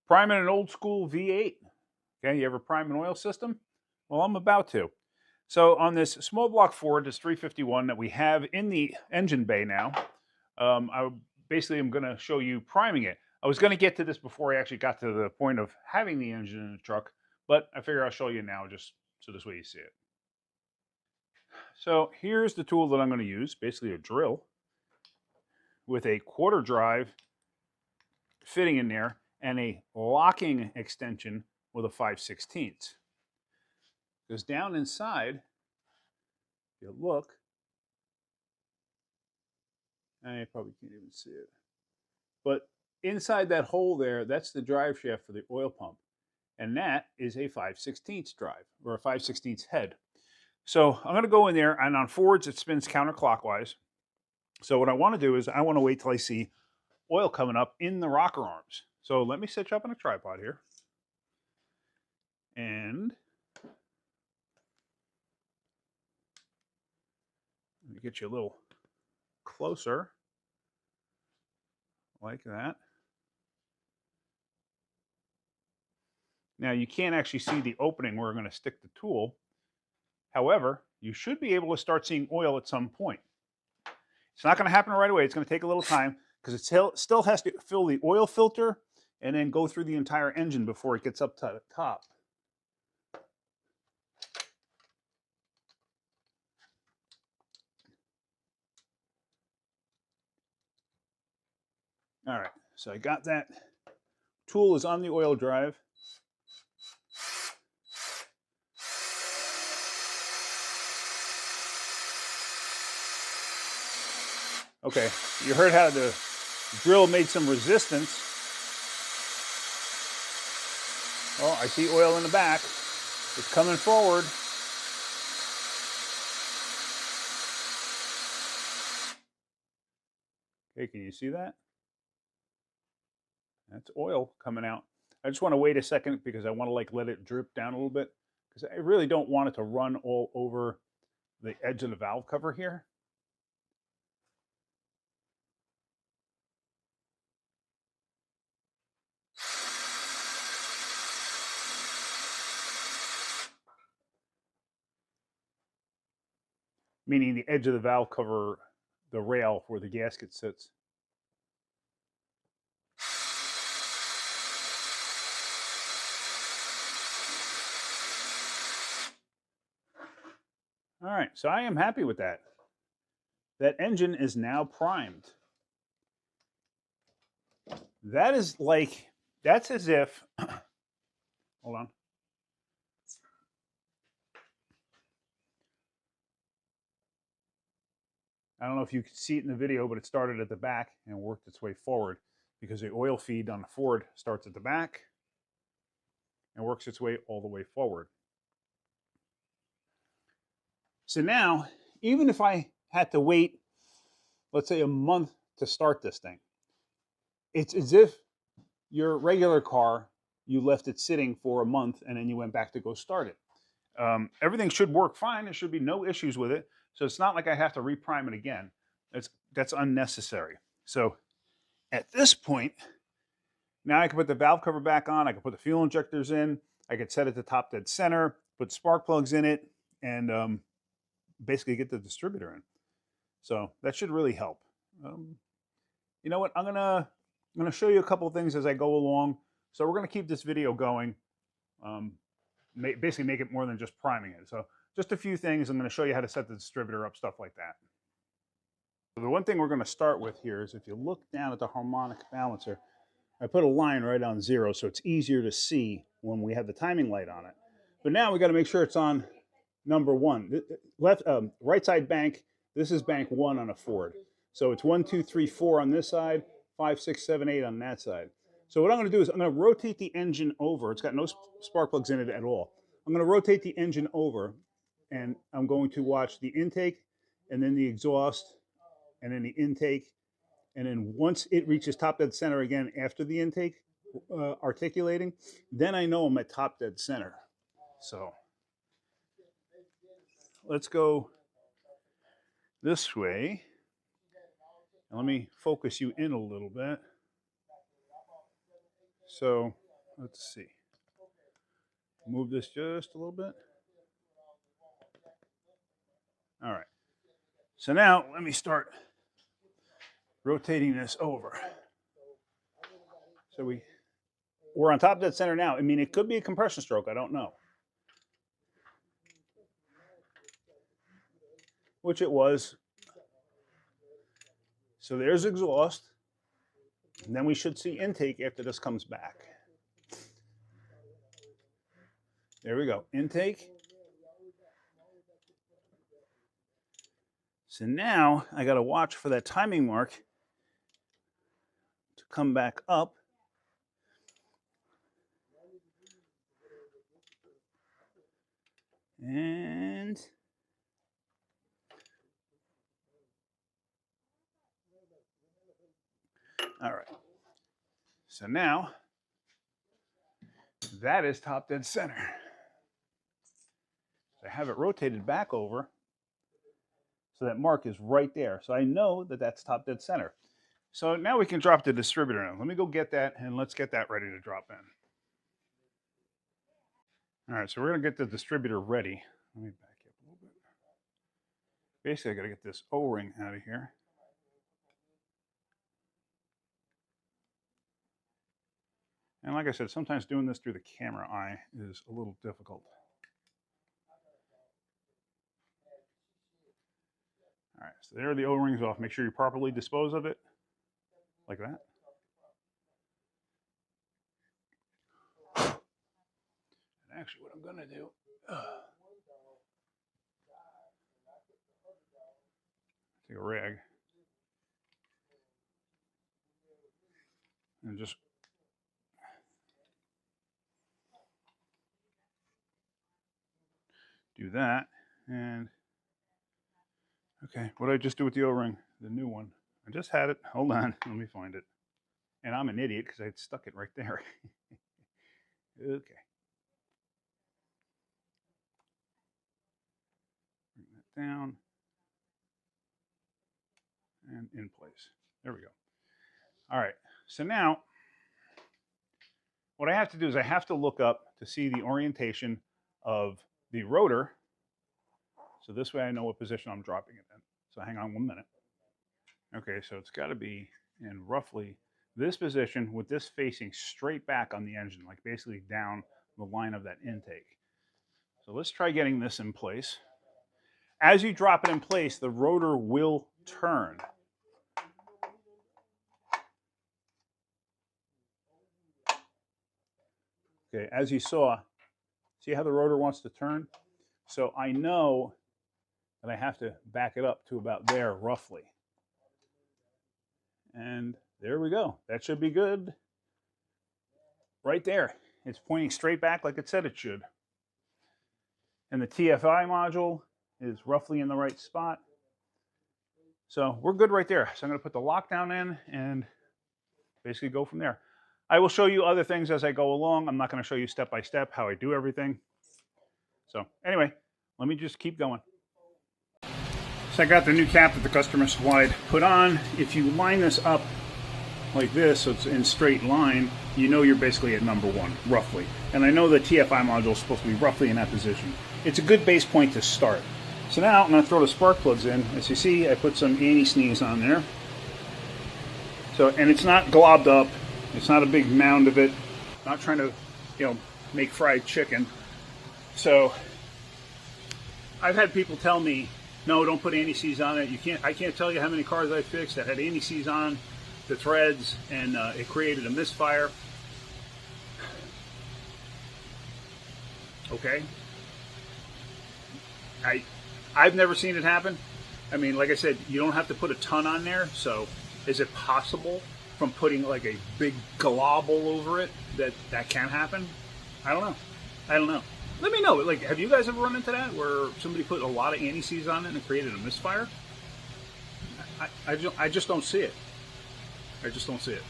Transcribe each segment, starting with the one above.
Priming an old school V8. Okay, you ever prime an oil system? Well, I'm about to. So on this small block Ford, this 351 that we have in the engine bay now, I basically am going to show you priming it. I was going to get to this before I actually got to the point of having the engine in the truck, but I figure I'll show you now just so this way you see it. So here's the tool that I'm going to use, basically a drill with a quarter drive fitting in there and a locking extension with a 5/16. Because down inside, if you look, I probably can't even see it, but inside that hole there, that's the drive shaft for the oil pump. And that is a 5/16 drive, or a 5/16 head. So I'm going to go in there, and on Fords, it spins counterclockwise. So what I want to do is I want to wait till I see oil coming up in the rocker arms. So let me set you up on a tripod here. And let me get you a little closer, like that. Now you can't actually see the opening where we're going to stick the tool. However, you should be able to start seeing oil at some point. It's not going to happen right away. It's going to take a little time because it still has to fill the oil filter and then go through the entire engine before it gets up to the top. All right, so I got that. Tool is on the oil drive. Okay, you heard how the drill made some resistance. Oh, I see oil in the back. It's coming forward. Okay, can you see that? That's oil coming out. I just want to wait a second because I want to let it drip down a little bit because I really don't want it to run all over the edge of the valve cover here. Meaning the edge of the valve cover, the rail where the gasket sits. All right, so I am happy with that. That engine is now primed. That is that's as if, hold on. I don't know if you can see it in the video, but it started at the back and worked its way forward because the oil feed on the Ford starts at the back and works its way all the way forward. So now, even if I had to wait, let's say a month to start this thing, it's as if your regular car, you left it sitting for a month and then you went back to go start it. Everything should work fine. There should be no issues with it. So it's not like I have to reprime it again. That's unnecessary. So at this point, now I can put the valve cover back on. I can put the fuel injectors in. I could set it to top dead center, put spark plugs in it, and basically get the distributor in. So that should really help. You know what? I'm gonna show you a couple of things as I go along. So we're gonna keep this video going. Basically make it more than just priming it. So just a few things. I'm going to show you how to set the distributor up, stuff like that. So the one thing we're going to start with here is if you look down at the harmonic balancer, I put a line right on 0 so it's easier to see when we have the timing light on it. But now we got to make sure it's on number 1. Right side bank, this is bank 1 on a Ford. So it's 1, 2, 3, 4 on this side, 5, 6, 7, 8 on that side. So what I'm going to do is I'm going to rotate the engine over. It's got no spark plugs in it at all. I'm going to rotate the engine over, and I'm going to watch the intake, and then the exhaust, and then the intake. And then once it reaches top dead center again after the intake articulating, then I know I'm at top dead center. So let's go this way. And let me focus you in a little bit. So let's see. Move this just a little bit. All right. So now let me start rotating this over. So we're on top dead center now. I mean, it could be a compression stroke. I don't know. Which it was. So there's exhaust. And then we should see intake after this comes back. There we go. Intake. So now I got to watch for that timing mark to come back up. And all right. So now that is top dead center. So I have it rotated back over. So that mark is right there. So I know that that's top dead center. So now we can drop the distributor in. Let me go get that, and let's get that ready to drop in. All right, so we're going to get the distributor ready. Let me back up a little bit. Basically, I got to get this O-ring out of here. And like I said, sometimes doing this through the camera eye is a little difficult. All right, so there are the O-rings off. Make sure you properly dispose of it, like that. And actually, what I'm going to do, take a rag and just do that. And okay, what did I just do with the O-ring? The new one. I just had it. Hold on. Let me find it. And I'm an idiot because I had stuck it right there. Okay. Bring that down. And in place. There we go. All right. So now, what I have to do is I have to look up to see the orientation of the rotor. So this way I know what position I'm dropping it in. So hang on 1 minute. Okay, so it's got to be in roughly this position with this facing straight back on the engine, like basically down the line of that intake. So let's try getting this in place. As you drop it in place, the rotor will turn. Okay, as you saw, see how the rotor wants to turn? So I know that I have to back it up to about there roughly. And there we go. That should be good. Right there. It's pointing straight back like it said it should. And the TFI module is roughly in the right spot. So we're good right there. So I'm going to put the lockdown in and basically go from there. I will show you other things as I go along. I'm not going to show you step by step how I do everything. So anyway, let me just keep going. So I got the new cap that the customer supplied put on. If you line this up like this, so it's in straight line, you know you're basically at number one, roughly. And I know the TFI module is supposed to be roughly in that position. It's a good base point to start. So now I'm going to throw the spark plugs in. As you see, I put some anti-sneeze on there. So, and it's not globbed up. It's not a big mound of it. I'm not trying to, make fried chicken. So I've had people tell me, no, don't put anti-seize on it. I can't tell you how many cars I fixed that had anti-seize on the threads, and it created a misfire. Okay. I've never seen it happen. I mean, like I said, you don't have to put a ton on there. So is it possible from putting like a big globble over it that can happen? I don't know. Let me know. Like, have you guys ever run into that where somebody put a lot of anti-seize on it and it created a misfire? I just don't see it. I just don't see it.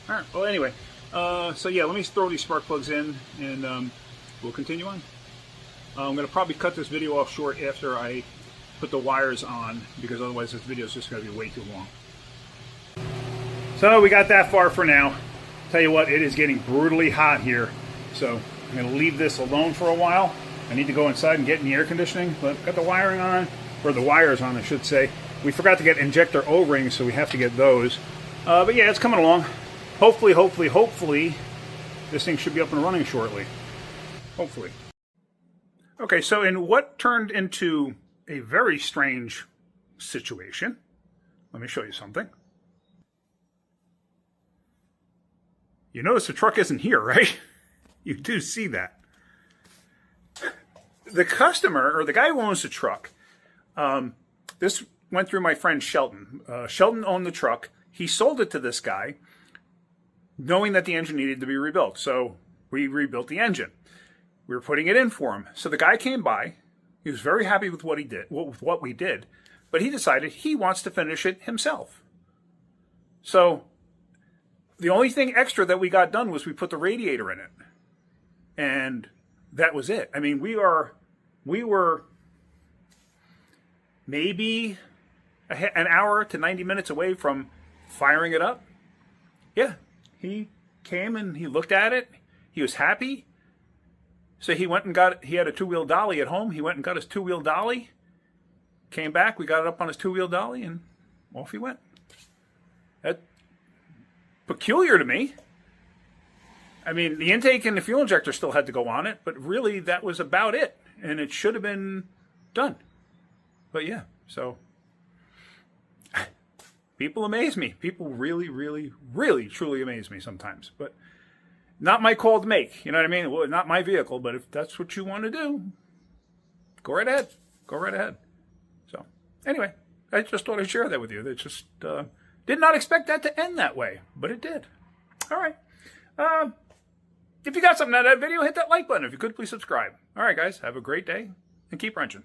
All right. Well, anyway, so yeah, let me throw these spark plugs in, and we'll continue on. I'm going to probably cut this video off short after I put the wires on, because otherwise this video is just going to be way too long. So we got that far for now. Tell you what, it is getting brutally hot here. So I'm going to leave this alone for a while. I need to go inside and get in the air conditioning, but got the wiring on, or the wires on, I should say. We forgot to get injector O-rings, so we have to get those. But yeah, it's coming along. Hopefully, this thing should be up and running shortly. Hopefully. Okay, so in what turned into a very strange situation, let me show you something. You notice the truck isn't here, right? You do see that. The customer, or the guy who owns the truck, this went through my friend Shelton. Shelton owned the truck. He sold it to this guy, knowing that the engine needed to be rebuilt. So we rebuilt the engine. We were putting it in for him. So the guy came by. He was very happy with what he did, with what we did, but he decided he wants to finish it himself. So the only thing extra that we got done was we put the radiator in it, and that was it. I mean, we were maybe an hour to 90 minutes away from firing it up. Yeah, he came and he looked at it. He was happy. So he went and he had a two-wheel dolly at home. He went and got his two-wheel dolly, came back, we got it up on his two-wheel dolly, and off he went. That's peculiar to me. I mean, the intake and the fuel injector still had to go on it, but really that was about it. And it should have been done. But yeah, so people amaze me. People really, truly amaze me sometimes. But not my call to make. You know what I mean? Well, not my vehicle, but if that's what you want to do, go right ahead. Go right ahead. So anyway, I just thought I'd share that with you. That just did not expect that to end that way, but it did. All right. If you got something out of that video, hit that like button. If you could, please subscribe. All right, guys, have a great day and keep wrenching.